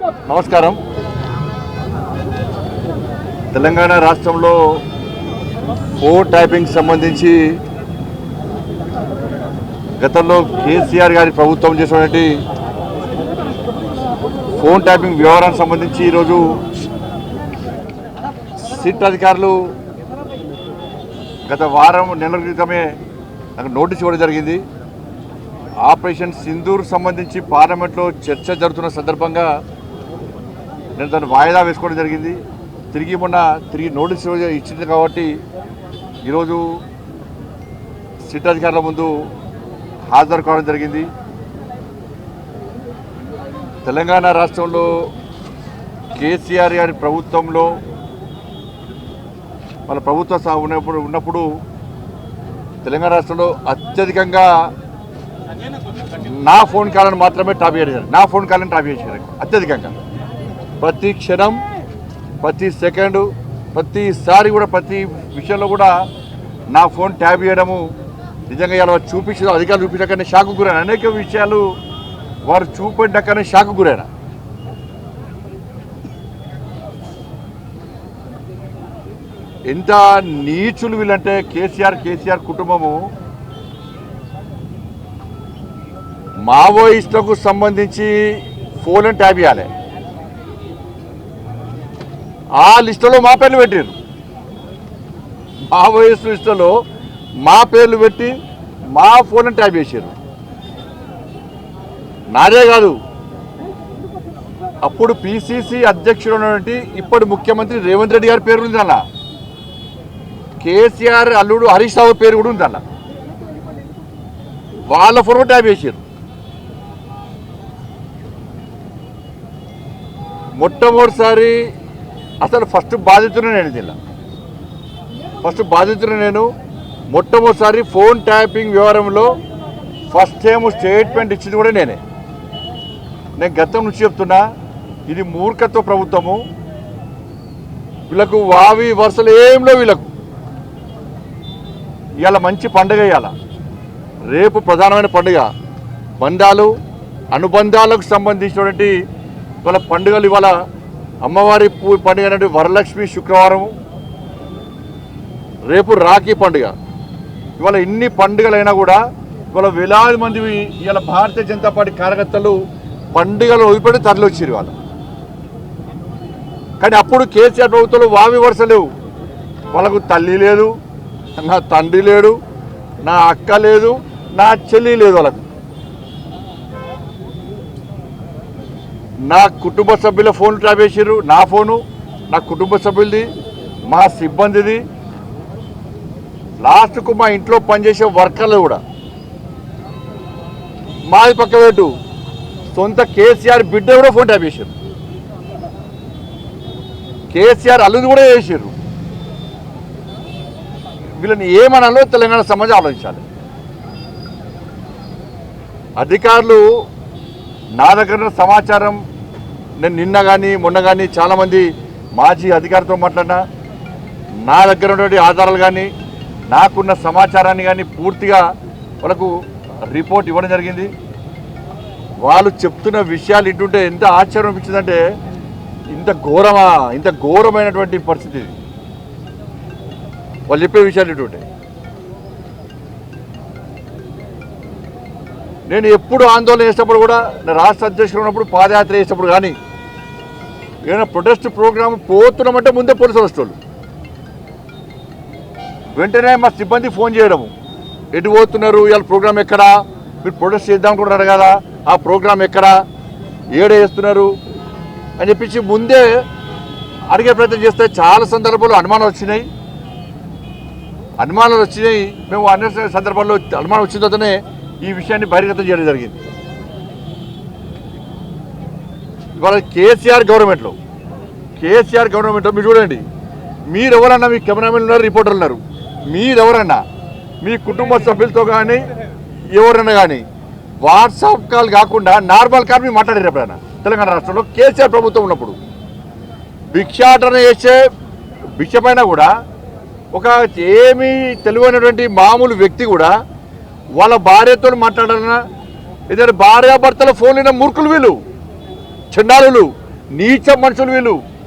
నమస్కారం. తెలంగాణ రాష్ట్రంలో phone tapping సంబంధించి గతంలో కేసీఆర్ గారి ప్రభుత్వం చేసినటువంటి ఫోన్ ట్యాపింగ్ వ్యవహారానికి సంబంధించి ఈరోజు సిట్ అధికారులు గత వారం నెలల క్రితమే నాకు నోటీస్ ఇవ్వడం జరిగింది. ఆపరేషన్ సింధూర్ సంబంధించి పార్లమెంట్లో చర్చ జరుగుతున్న సందర్భంగా నేను దాన్ని వాయిదా వేసుకోవడం జరిగింది. తిరిగి నోటీస్ ఇచ్చింది కాబట్టి ఈరోజు సిట్ అధికారుల ముందు హాజరు కావడం జరిగింది. తెలంగాణ రాష్ట్రంలో కేసీఆర్ గారి ప్రభుత్వంలో మన ప్రభుత్వం ఉన్నప్పుడు తెలంగాణ రాష్ట్రంలో అత్యధికంగా నా ఫోన్ కాలను మాత్రమే టాప్ చేశారు. అత్యధికంగా ప్రతి క్షణం, ప్రతి సెకండు, ప్రతిసారి కూడా ప్రతి విషయంలో కూడా నా ఫోన్ ట్యాప్ చేయడము నిజంగా ఇలా చూపించడం అధికారులు చూపించకనే షాకు గురైన అనేక విషయాలు వారు చూపెట్టాకనే షాకు గురైన. ఎంత నీచులు వీళ్ళంటే కేసీఆర్ కుటుంబము మావోయిస్టులకు సంబంధించి ఫోన్ ట్యాప్ చేయాలి. ఆ లిస్టులో మా పేర్లు పెట్టారు. మావోయిస్టు లిస్టులో మా పేర్లు పెట్టి మా ఫోన్ ట్యాప్ చేశారు. నాదే కాదు, అప్పుడు పిసిసి అధ్యక్షుడు ఉన్నటువంటి ఇప్పటి ముఖ్యమంత్రి రేవంత్ రెడ్డి గారి పేరు ఉంది అన్న. కేసీఆర్ అల్లుడు హరీష్ రావు పేరు కూడా ఉంది అన్న. వాళ్ళ ఫోన్ ట్యాప్ చేశారు. మొట్టమొదటిసారి అసలు ఫస్ట్ బాధితుడు నేను మొట్టమొదటిసారి ఫోన్ ట్యాపింగ్ వ్యవహారంలో ఫస్ట్ టైం స్టేట్మెంట్ ఇచ్చింది కూడా నేనే. నేను గతం నుంచి చెప్తున్నా, ఇది మూర్ఖత్వ ప్రభుత్వము. వీళ్ళకు వావి వరుసలు ఏంలో వీళ్ళకు. ఇవాళ మంచి పండుగ, ఇవాళ రేపు ప్రధానమైన పండుగ. బంధాలు అనుబంధాలకు సంబంధించినటువంటి వాళ్ళ పండుగలు. ఇవాళ అమ్మవారి పండుగ అంటే వరలక్ష్మి శుక్రవారం, రేపు రాఖీ పండుగ. ఇవాళ ఇన్ని పండుగలైనా కూడా ఇవాళ వేలాది మంది ఇవాళ భారతీయ జనతా పార్టీ కార్యకర్తలు పండుగలు వదిలిపెట్టి తరలి వచ్చారు వాళ్ళు. కానీ అప్పుడు కేసీఆర్ ప్రభుత్వంలో వావి వరుస లేవు. వాళ్ళకు తల్లి లేదు, నా తండ్రి లేడు, నా అక్క లేదు, నా చెల్లి లేదు. వాళ్ళకు నా కుటుంబ సభ్యుల ఫోన్ ట్యాప్ చేసారు. నా ఫోను, నా కుటుంబ సభ్యులది, మా సిబ్బందిది, లాస్ట్కు మా ఇంట్లో పనిచేసే వర్కర్లు కూడా. మాది పక్క పెట్టు, సొంత కేసీఆర్ బిడ్డ కూడా ఫోన్ ట్యాప్ చేశారు. కేసీఆర్ అల్లుది కూడా చేశారు. వీళ్ళని ఏమనాలో తెలంగాణ సమాజం ఆలోచించాలి. అధికారులు నా దగ్గర సమాచారం, నేను నిన్న కానీ మొన్న కానీ చాలామంది మాజీ అధికారితో మాట్లాడినా, నా దగ్గర ఉన్నటువంటి ఆధారాలు కానీ నాకున్న సమాచారాన్ని కానీ పూర్తిగా వాళ్ళకు రిపోర్ట్ ఇవ్వడం జరిగింది. వాళ్ళు చెప్తున్న విషయాలు ఇంటుంటే ఎంత ఆశ్చర్యం అనిపించిందంటే, ఇంత ఘోరమైనటువంటి పరిస్థితి వాళ్ళు చెప్పే విషయాలు ఇంటుంటే. నేను ఎప్పుడు ఆందోళన చేసినప్పుడు కూడా, నేను రాష్ట్ర అధ్యక్షుడు ఉన్నప్పుడు పాదయాత్ర చేసినప్పుడు కానీ ఏదైనా ప్రొటెస్ట్ ప్రోగ్రామ్ పోతున్నామంటే ముందే పోలీసులు వస్తారు. వెంటనే మా సిబ్బంది ఫోన్ చేయడము, ఎటు పోతున్నారు, ఇవాళ ప్రోగ్రామ్ ఎక్కడా, మీరు ప్రొటెస్ట్ చేద్దాం అనుకుంటున్నారు కదా, ఆ ప్రోగ్రామ్ ఎక్కడా, ఏడే చేస్తున్నారు అని చెప్పించి ముందే అడిగే ప్రయత్నం చేస్తే చాలా సందర్భాల్లో అనుమానాలు వచ్చినాయి. మేము అన్ని సందర్భాల్లో అనుమానం వచ్చిన తర్వాతనే ఈ విషయాన్ని బహిర్గతం చేయడం జరిగింది. ఇవాళ కేసీఆర్ గవర్నమెంట్లో మీరు చూడండి, మీరెవరన్నా, మీ కెమెరామెన్లు ఉన్నారు, రిపోర్టర్లు ఉన్నారు, మీరెవరన్నా మీ కుటుంబ సభ్యులతో కానీ ఎవరన్నా కానీ వాట్సాప్ కాల్ కాకుండా నార్మల్ కాల్ మీరు మాట్లాడారు ఎప్పుడైనా? తెలంగాణ రాష్ట్రంలో కేసీఆర్ ప్రభుత్వం ఉన్నప్పుడు భిక్షాటన చేసే భిక్ష పైన కూడా ఒక ఏమీ తెలియనటువంటి మామూలు వ్యక్తి కూడా వాళ్ళ భార్యతో మాట్లాడాలన్నా, ఏదైనా భార్యాభర్తల ఫోన్ అయిన మూర్ఖులు వీళ్ళు, చండాలులు. నీచ మనుషులు వీళ్ళు.